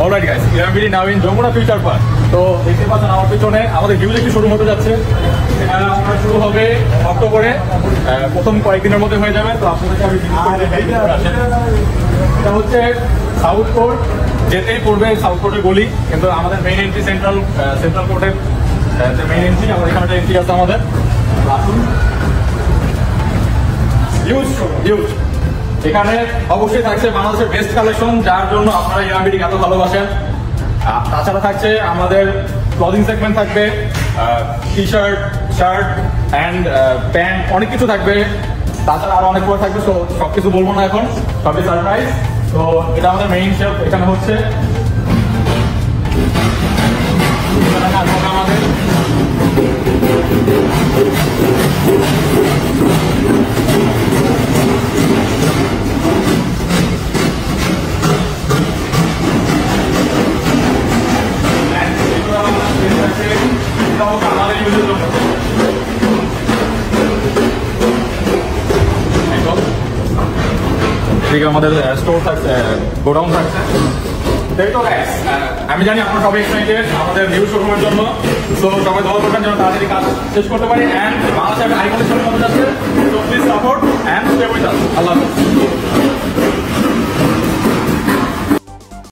Alright guys, everybody now in Jamuna future park. তো দেখতে পাচ্ছেন আমার পিছনে আমাদের হিউজ একটি শোরুম হতে যাচ্ছে। এখানে আপনার শুরু হবে অক্টোবরে, প্রথম কয়েকদিনের মধ্যে হয়ে যাবে। তো আপনাদেরকে আমি এটা হচ্ছে সাউথ কোর্ট, যেতেই পড়বে সাউথ কোর্টের গলি, কিন্তু আমাদের মেইন এন্ট্রি সেন্ট্রাল কোর্টের মেইন এন্ট্রি। আমাদের এখানে একটা এন্ট্রি আছে আমাদের। হিউজ এখানে অবশ্যই থাকছে বাংলাদেশের বেস্ট কালেকশন, যার জন্য আপনারা ইরাবিডি এত ভালোবাসেন। তাছাড়া থাকছে আমাদের ক্লদিং সেগমেন্ট, থাকবে T shirt, shirt and pant, অনেক কিছু থাকবে। তাছাড়া আরো অনেক পরে থাকবে, তো সবকিছু বলবো না এখন, সবই সারপ্রাইজ। তো এটা আমাদের মেইন শেলফ, এখানে হচ্ছে আমাদের আমাদের স্টোর থাকছে, গোডাউন থাকছে। আমি জানি আপনারা সবাই এক্সাইটেড আমাদের নিউ শোরুমের জন্য। তো সবাই দোয়া করবেন যেন তাড়াতাড়ি কাজ শেষ করতে পারি। অ্যান্ড বাংলাদেশের হাই কোয়ালিটির মধ্যে যাচ্ছে। So please support and stay with us. আল্লাহ হাফেজ।